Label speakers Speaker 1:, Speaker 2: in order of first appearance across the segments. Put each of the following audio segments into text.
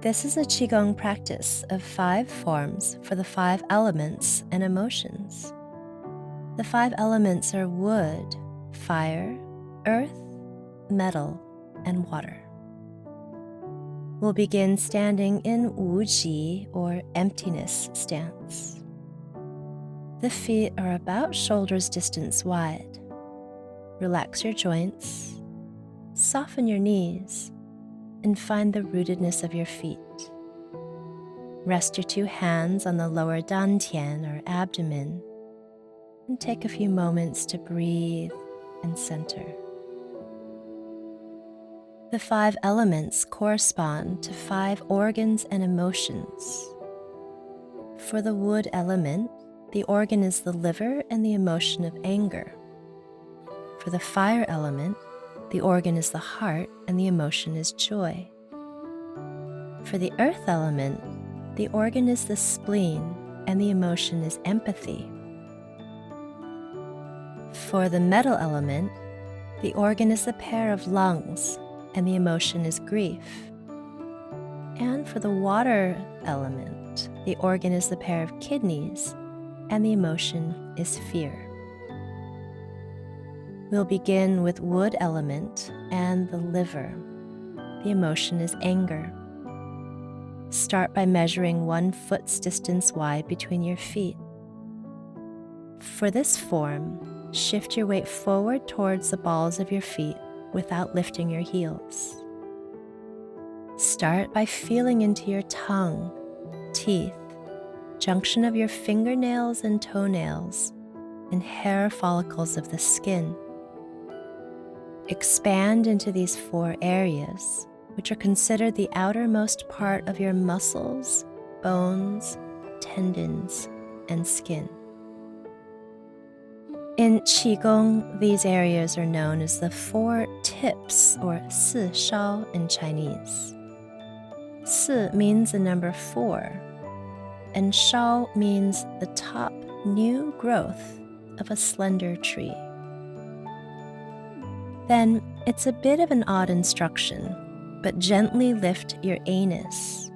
Speaker 1: This is a Qigong practice of 5 forms for the 5 elements and emotions. The 5 elements are wood, fire, earth, metal, and water. We'll begin standing in Wuji or emptiness stance. The feet are about shoulders distance wide. Relax your joints, soften your knees, and find the rootedness of your feet. Rest your 2 hands on the lower dantian or abdomen, and take a few moments to breathe and center. The 5 elements correspond to 5 organs and emotions. For the wood element, the organ is the liver and the emotion of anger. For the fire element, the organ is the heart and the emotion is joy. For the earth element, the organ is the spleen and the emotion is empathy. For the metal element, the organ is the pair of lungs and the emotion is grief. And for the water element, the organ is the pair of kidneys and the emotion is fear. We'll begin with wood element and the liver. The emotion is anger. Start by measuring 1 foot's distance wide between your feet. For this form, shift your weight forward towards the balls of your feet without lifting your heels. Start by feeling into your tongue, teeth, junction of your fingernails and toenails, and hair follicles of the skin. Expand into these 4 areas, which are considered the outermost part of your muscles, bones, tendons, and skin. In Qigong, these areas are known as the 4 tips, or 四梢 in Chinese. 四 means the number 4, and 梢 means the top new growth of a slender tree. Then, it's a bit of an odd instruction, but gently lift your anus.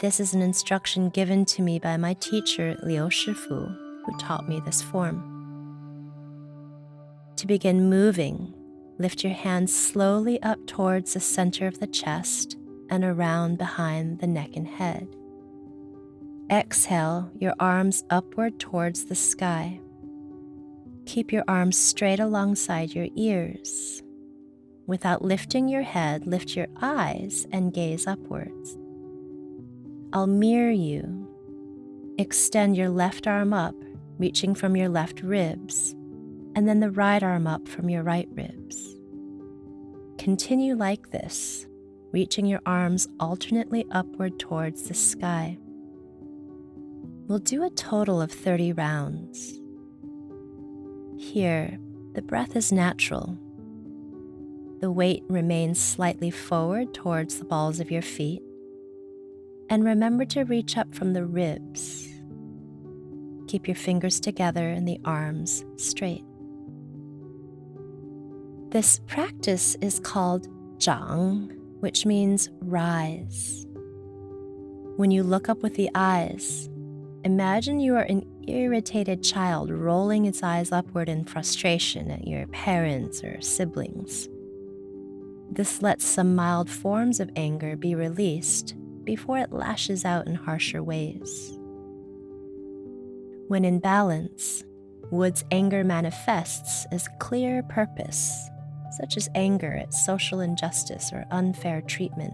Speaker 1: This is an instruction given to me by my teacher, Liu Shifu, who taught me this form. To begin moving, lift your hands slowly up towards the center of the chest and around behind the neck and head. Exhale your arms upward towards the sky. Keep your arms straight alongside your ears. Without lifting your head, lift your eyes and gaze upwards. I'll mirror you. Extend your left arm up, reaching from your left ribs, and then the right arm up from your right ribs. Continue like this, reaching your arms alternately upward towards the sky. We'll do a total of 30 rounds. Here, the breath is natural. The weight remains slightly forward towards the balls of your feet, and remember to reach up from the ribs. Keep your fingers together and the arms straight. This practice is called zhang, which means rise. When you look up with the eyes, imagine you are an irritated child rolling its eyes upward in frustration at your parents or siblings. This lets some mild forms of anger be released before it lashes out in harsher ways. When in balance, wood's anger manifests as clear purpose, such as anger at social injustice or unfair treatment.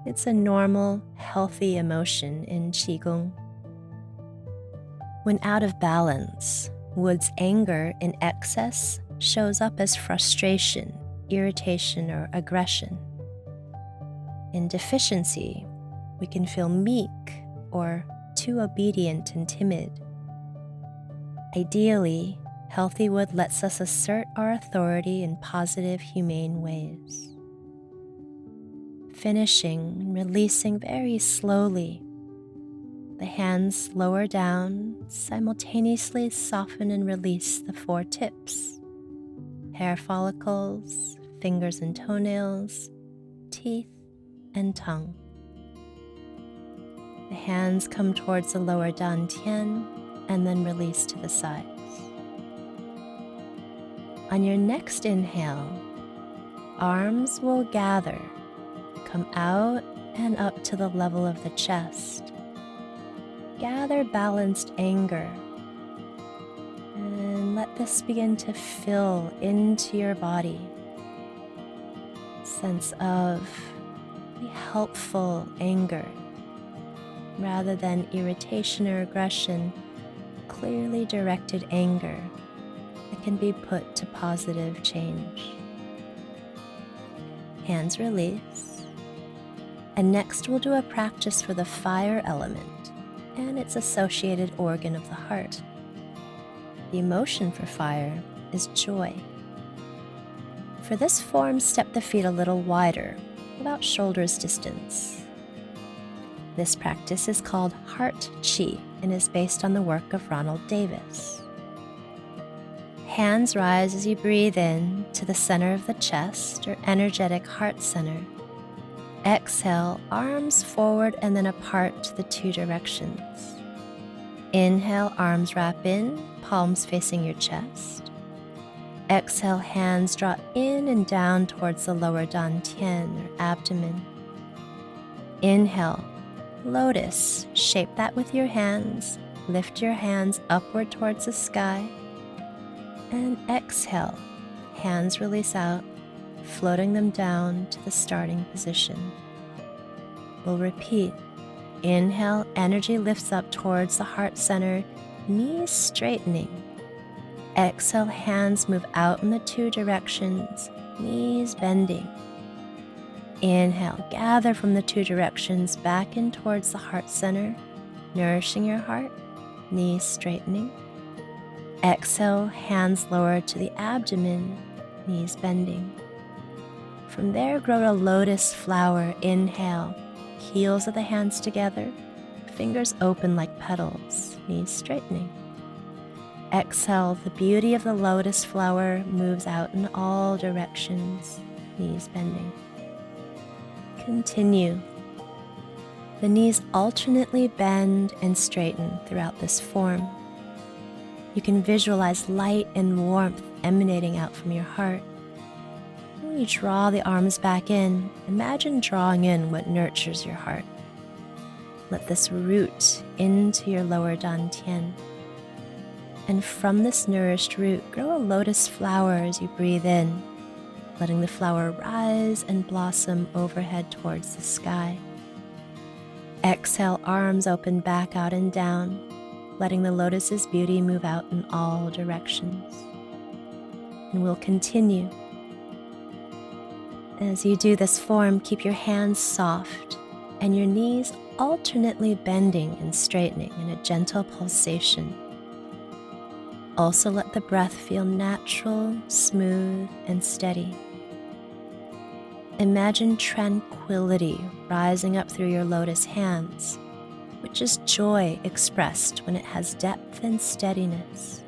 Speaker 1: It's a normal, healthy emotion in Qigong. When out of balance, wood's anger in excess shows up as frustration, irritation, or aggression. In deficiency, we can feel meek or too obedient and timid. Ideally, healthy wood lets us assert our authority in positive, humane ways. Finishing and releasing very slowly. The hands lower down, simultaneously soften and release the 4 tips: hair follicles, fingers and toenails, teeth, and tongue. The hands come towards the lower dantian and then release to the sides. On your next inhale, arms will gather, come out and up to the level of the chest. Gather balanced anger, and let this begin to fill into your body. Sense of the helpful anger, rather than irritation or aggression, clearly directed anger that can be put to positive change. Hands release. And next we'll do a practice for the fire element and its associated organ of the heart. The emotion for fire is joy. For this form, step the feet a little wider, about shoulders distance. This practice is called Heart Qi and is based on the work of Ronald Davis. Hands rise as you breathe in to the center of the chest or energetic heart center. Exhale, arms forward and then apart to the two directions. Inhale, arms wrap in, palms facing your chest. Exhale, hands draw in and down towards the lower dantian or abdomen. Inhale, lotus, shape that with your hands. Lift your hands upward towards the sky. And exhale, hands release out, floating them down to the starting position. We'll repeat. Inhale, energy lifts up towards the heart center, knees straightening. Exhale, hands move out in the two directions, knees bending. Inhale, gather from the two directions back in towards the heart center, nourishing your heart, knees straightening. Exhale, hands lower to the abdomen, knees bending. From there, grow a lotus flower. Inhale, heels of the hands together, fingers open like petals, knees straightening. Exhale, the beauty of the lotus flower moves out in all directions, knees bending. Continue. The knees alternately bend and straighten throughout this form. You can visualize light and warmth emanating out from your heart. When you draw the arms back in, imagine drawing in what nurtures your heart. Let this root into your lower dantian. And from this nourished root, grow a lotus flower as you breathe in, letting the flower rise and blossom overhead towards the sky. Exhale, arms open back out and down, letting the lotus's beauty move out in all directions. And we'll continue. As you do this form, keep your hands soft and your knees alternately bending and straightening in a gentle pulsation. Also let the breath feel natural, smooth, and steady. Imagine tranquility rising up through your lotus hands, which is joy expressed when it has depth and steadiness.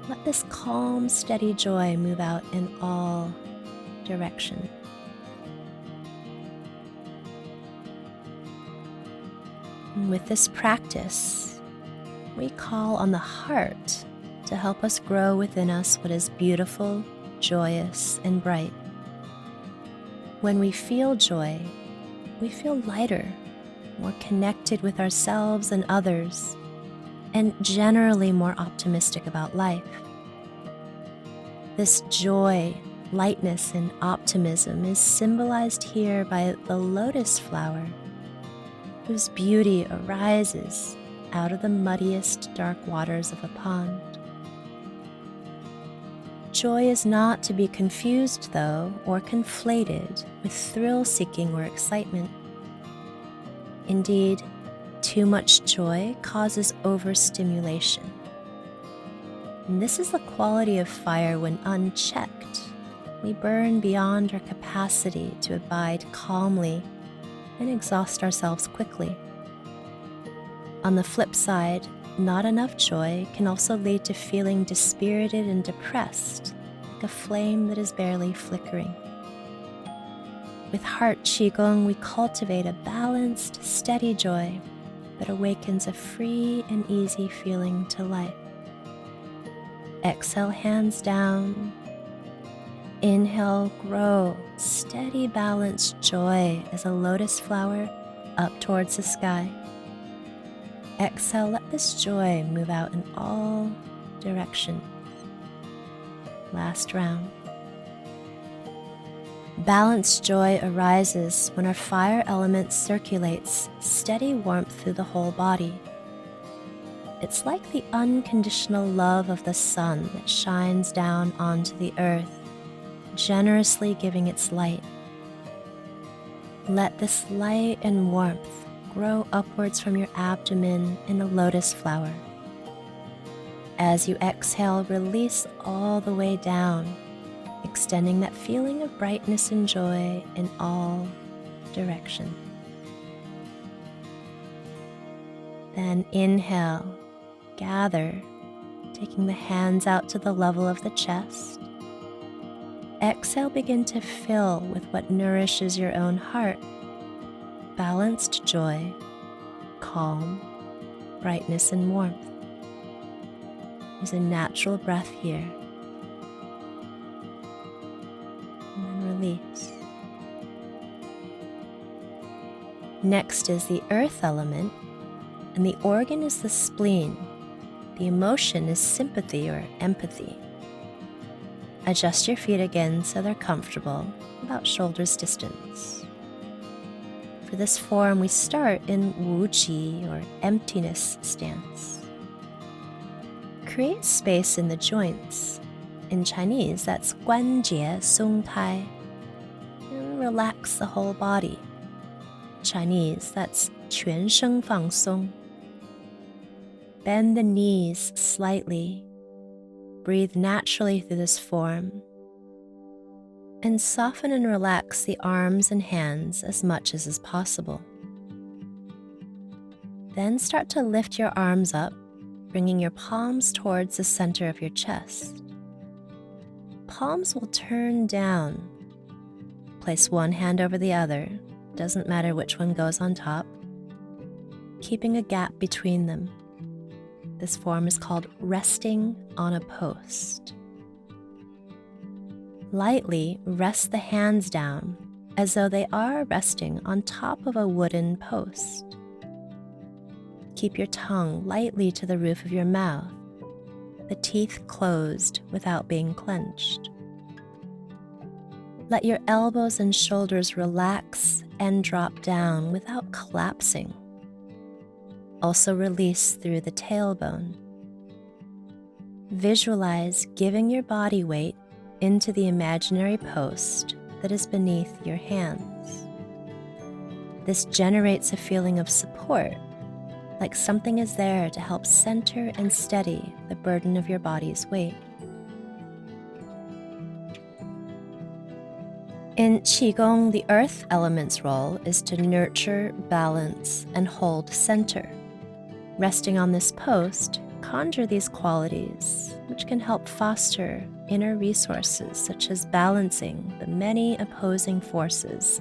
Speaker 1: Let this calm, steady joy move out in all directions. And with this practice, we call on the heart to help us grow within us what is beautiful, joyous, and bright. When we feel joy, we feel lighter, more connected with ourselves and others, and generally more optimistic about life. This joy, lightness, and optimism is symbolized here by the lotus flower, whose beauty arises out of the muddiest dark waters of a pond. Joy is not to be confused, though, or conflated with thrill-seeking or excitement. Indeed, too much joy causes overstimulation. And this is the quality of fire when unchecked. We burn beyond our capacity to abide calmly and exhaust ourselves quickly. On the flip side, not enough joy can also lead to feeling dispirited and depressed, like a flame that is barely flickering. With heart Qigong, we cultivate a balanced, steady joy that awakens a free and easy feeling to life. Exhale, hands down. Inhale, grow steady, balanced joy as a lotus flower up towards the sky. Exhale, let this joy move out in all directions. Last round. Balanced joy arises when our fire element circulates steady warmth through the whole body. It's like the unconditional love of the sun that shines down onto the earth, generously giving its light. Let this light and warmth grow upwards from your abdomen in a lotus flower. As you exhale, release all the way down, extending that feeling of brightness and joy in all directions. Then inhale, gather, taking the hands out to the level of the chest. Exhale, begin to fill with what nourishes your own heart. Balanced joy, calm, brightness, and warmth. There's a natural breath here. And then release. Next is the earth element, and the organ is the spleen. The emotion is sympathy or empathy. Adjust your feet again so they're comfortable, about shoulders distance. For this form, we start in wuqi or emptiness stance. Create space in the joints. In Chinese, that's 关节松开. And relax the whole body. Chinese, that's 全身放松. Bend the knees slightly. Breathe naturally through this form. And soften and relax the arms and hands as much as is possible. Then start to lift your arms up, bringing your palms towards the center of your chest. Palms will turn down. Place one hand over the other, doesn't matter which one goes on top, keeping a gap between them. This form is called resting on a post. Lightly rest the hands down as though they are resting on top of a wooden post. Keep your tongue lightly to the roof of your mouth, the teeth closed without being clenched. Let your elbows and shoulders relax and drop down without collapsing. Also release through the tailbone. Visualize giving your body weight into the imaginary post that is beneath your hands. This generates a feeling of support, like something is there to help center and steady the burden of your body's weight. In Qigong, the earth element's role is to nurture, balance, and hold center. Resting on this post, conjure these qualities, which can help foster inner resources such as balancing the many opposing forces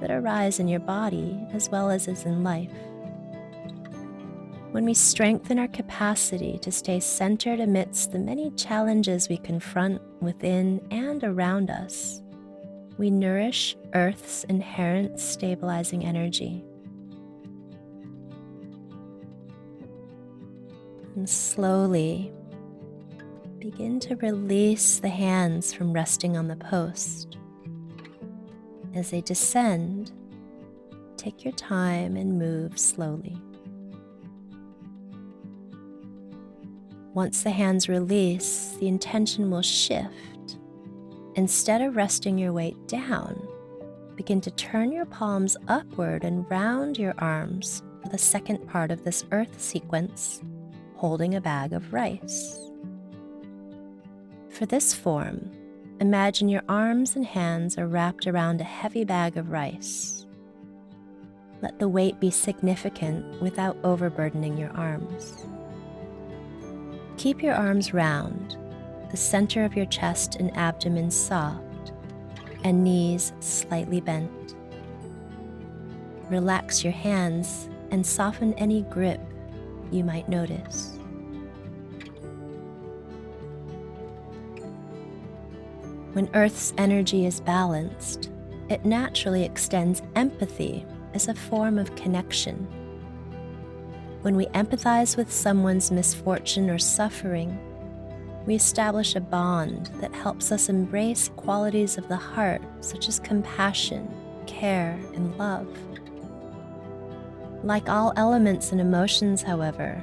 Speaker 1: that arise in your body as well as in life. When we strengthen our capacity to stay centered amidst the many challenges we confront within and around us, we nourish Earth's inherent stabilizing energy. And slowly begin to release the hands from resting on the post. As they descend, take your time and move slowly. Once the hands release, the intention will shift. Instead of resting your weight down, begin to turn your palms upward and round your arms for the second part of this earth sequence, holding a bag of rice. For this form, imagine your arms and hands are wrapped around a heavy bag of rice. Let the weight be significant without overburdening your arms. Keep your arms round, the center of your chest and abdomen soft, and knees slightly bent. Relax your hands and soften any grip you might notice. When Earth's energy is balanced, it naturally extends empathy as a form of connection. When we empathize with someone's misfortune or suffering, we establish a bond that helps us embrace qualities of the heart such as compassion, care, and love. Like all elements and emotions, however,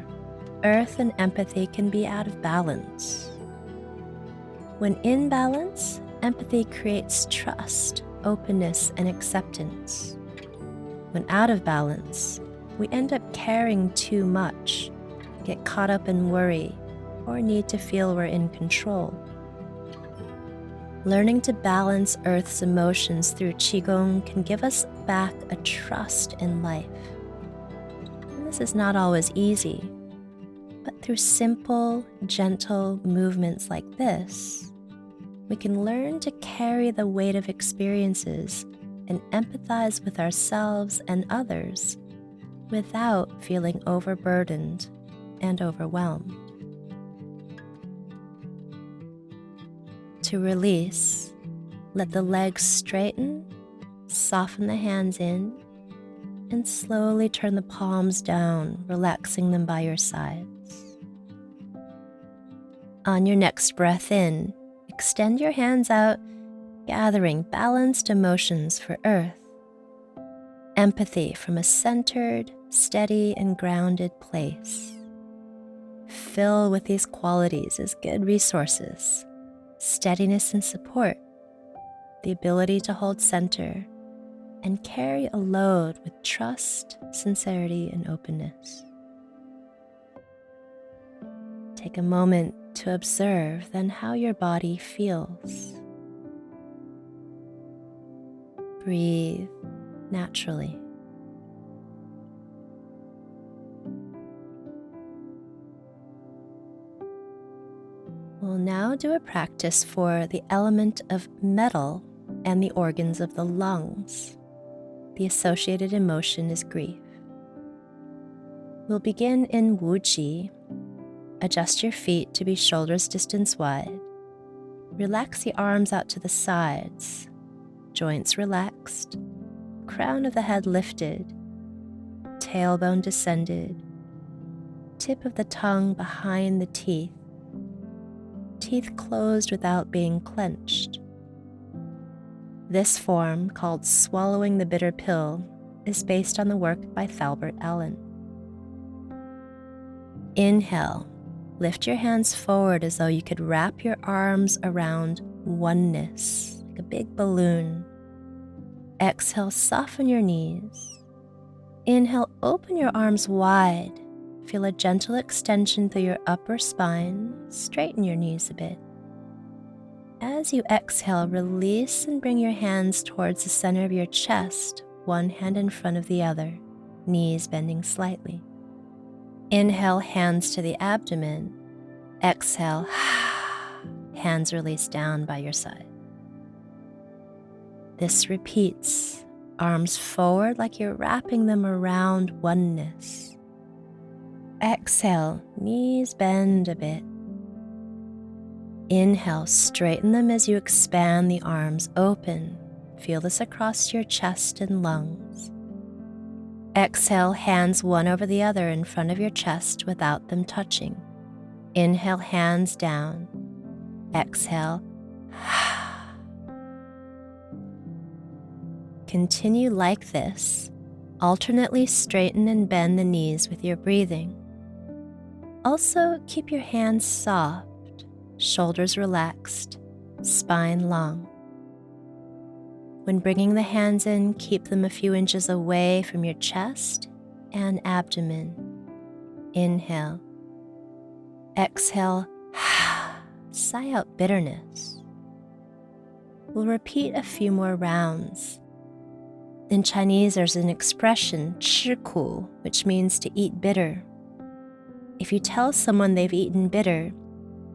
Speaker 1: Earth and empathy can be out of balance. When in balance, empathy creates trust, openness, and acceptance. When out of balance, we end up caring too much, get caught up in worry, or need to feel we're in control. Learning to balance Earth's emotions through Qigong can give us back a trust in life. And this is not always easy, but through simple, gentle movements like this, we can learn to carry the weight of experiences and empathize with ourselves and others without feeling overburdened and overwhelmed. To release, let the legs straighten, soften the hands in, and slowly turn the palms down, relaxing them by your sides. On your next breath in, extend your hands out, gathering balanced emotions for Earth. Empathy from a centered, steady, and grounded place. Fill with these qualities as good resources, steadiness and support, the ability to hold center, and carry a load with trust, sincerity, and openness. Take a moment to observe then how your body feels. Breathe naturally. We'll now do a practice for the element of metal and the organs of the lungs. The associated emotion is grief. We'll begin in Wuji. Adjust your feet to be shoulders distance wide. Relax the arms out to the sides, joints relaxed, crown of the head lifted, tailbone descended, tip of the tongue behind the teeth, teeth closed without being clenched. This form, called swallowing the bitter pill, is based on the work by Thalbert Allen. Inhale, lift your hands forward as though you could wrap your arms around oneness, like a big balloon. Exhale, soften your knees. Inhale, open your arms wide. Feel a gentle extension through your upper spine. Straighten your knees a bit. As you exhale, release and bring your hands towards the center of your chest, one hand in front of the other, knees bending slightly. Inhale, hands to the abdomen. Exhale, hands release down by your side. This repeats, arms forward like you're wrapping them around oneness. Exhale, knees bend a bit. Inhale, straighten them as you expand the arms open. Feel this across your chest and lungs. Exhale, hands one over the other in front of your chest without them touching. Inhale, hands down. Exhale. Continue like this. Alternately straighten and bend the knees with your breathing. Also, keep your hands soft, shoulders relaxed, spine long. When bringing the hands in, keep them a few inches away from your chest and abdomen. Inhale. Exhale. Sigh out bitterness. We'll repeat a few more rounds. In Chinese, there's an expression, 吃苦, which means to eat bitter. If you tell someone they've eaten bitter,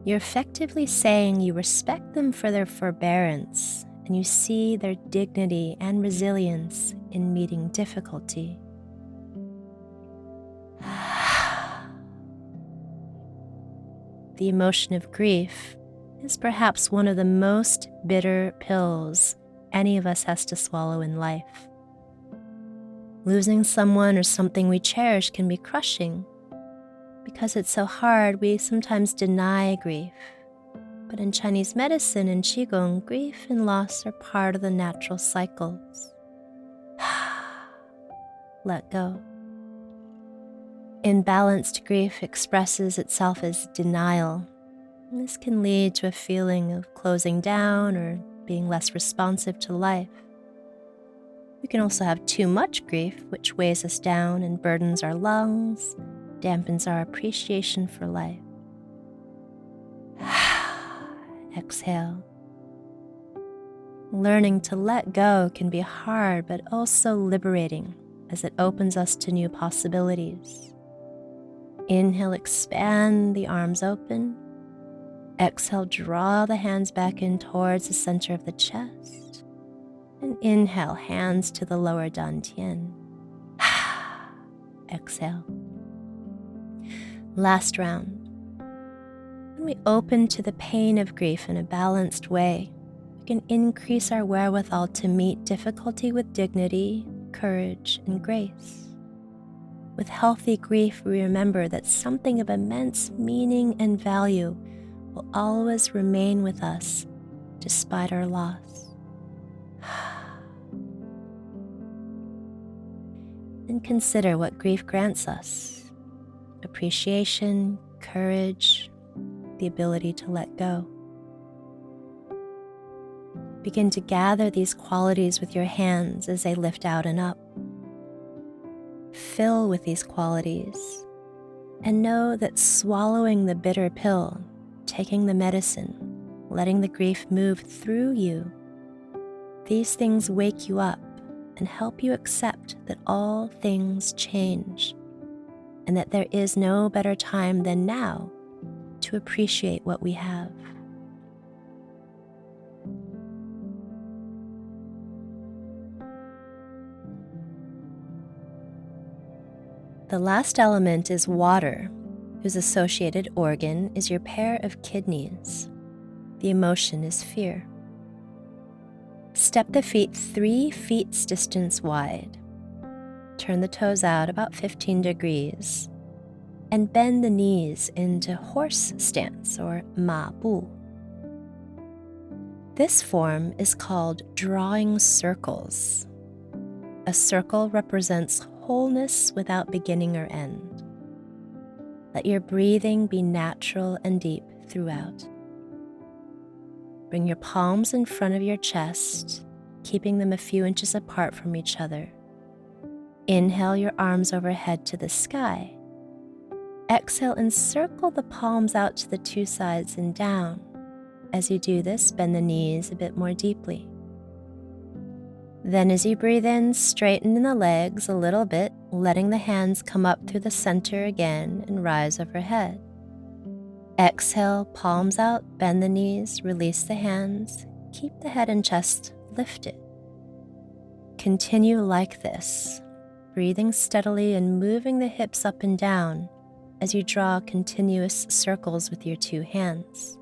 Speaker 1: you're effectively saying you respect them for their forbearance and you see their dignity and resilience in meeting difficulty. The emotion of grief is perhaps one of the most bitter pills any of us has to swallow in life. Losing someone or something we cherish can be crushing. Because it's so hard, we sometimes deny grief. But in Chinese medicine and Qigong, grief and loss are part of the natural cycles. Let go. Imbalanced grief expresses itself as denial. This can lead to a feeling of closing down or being less responsive to life. We can also have too much grief, which weighs us down and burdens our lungs, dampens our appreciation for life. Exhale. Learning to let go can be hard, but also liberating as it opens us to new possibilities. Inhale, expand the arms open. Exhale, draw the hands back in towards the center of the chest. And inhale, hands to the lower dantian. Exhale. Last round. When we open to the pain of grief in a balanced way, we can increase our wherewithal to meet difficulty with dignity, courage, and grace. With healthy grief, we remember that something of immense meaning and value will always remain with us despite our loss. And consider what grief grants us: appreciation, courage, the ability to let go. Begin to gather these qualities with your hands as they lift out and up. Fill with these qualities and know that swallowing the bitter pill, taking the medicine, letting the grief move through you, these things wake you up and help you accept that all things change and that there is no better time than now to appreciate what we have. The last element is water, whose associated organ is your pair of kidneys. The emotion is fear. Step the feet 3 feet distance wide. Turn the toes out about 15 degrees and bend the knees into horse stance or ma bu. This form is called drawing circles. A circle represents wholeness without beginning or end. Let your breathing be natural and deep throughout. Bring your palms in front of your chest, keeping them a few inches apart from each other. Inhale your arms overhead to the sky. Exhale and circle the palms out to the two sides and down. As you do this, bend the knees a bit more deeply. Then as you breathe in, straighten the legs a little bit, letting the hands come up through the center again and rise overhead. Exhale, palms out, bend the knees, release the hands, keep the head and chest lifted. Continue like this, breathing steadily and moving the hips up and down as you draw continuous circles with your two hands.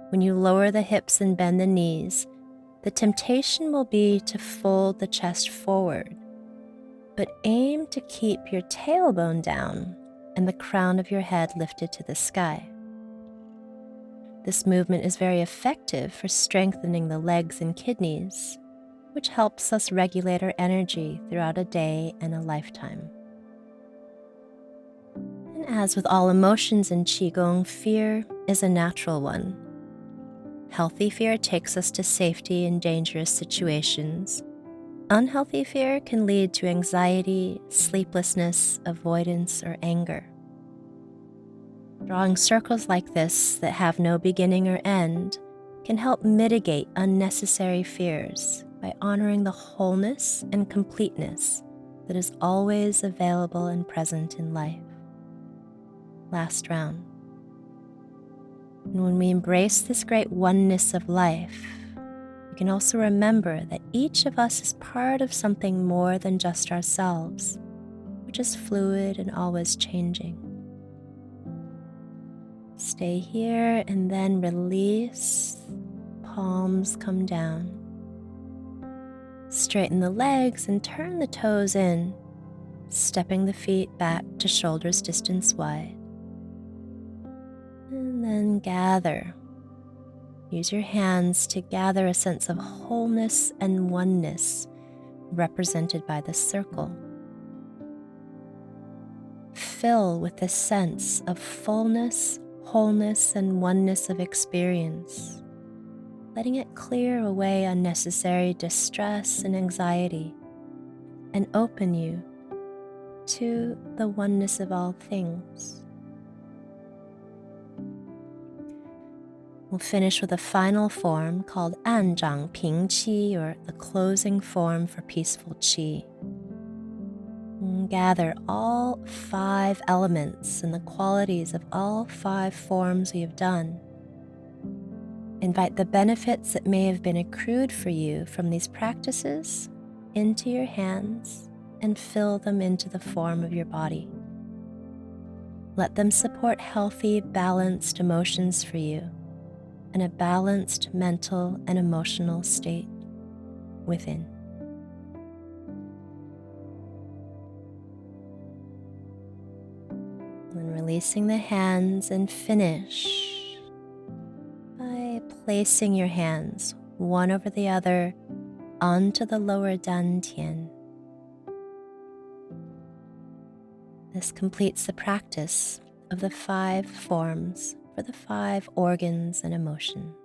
Speaker 1: When you lower the hips and bend the knees, the temptation will be to fold the chest forward, but aim to keep your tailbone down and the crown of your head lifted to the sky. This movement is very effective for strengthening the legs and kidneys, which helps us regulate our energy throughout a day and a lifetime. And as with all emotions in Qigong, fear is a natural one. Healthy fear takes us to safety in dangerous situations. Unhealthy fear can lead to anxiety, sleeplessness, avoidance, or anger. Drawing circles like this that have no beginning or end can help mitigate unnecessary fears by honoring the wholeness and completeness that is always available and present in life. Last round. And when we embrace this great oneness of life, we can also remember that each of us is part of something more than just ourselves, which is fluid and always changing. Stay here and then release. Palms come down. Straighten the legs and turn the toes in, stepping the feet back to shoulders distance wide. And then gather. Use your hands to gather a sense of wholeness and oneness represented by the circle. Fill with this sense of fullness, wholeness, and oneness of experience, letting it clear away unnecessary distress and anxiety, and open you to the oneness of all things. We'll finish with a final form called 暗长平 qi, or the closing form for peaceful qi. Gather all 5 elements and the qualities of all 5 forms we have done. Invite the benefits that may have been accrued for you from these practices into your hands and fill them into the form of your body. Let them support healthy, balanced emotions for you and a balanced mental and emotional state within. And releasing the hands, and finish by placing your hands one over the other onto the lower dantian. This completes the practice of the 5 forms for the 5 organs and emotions.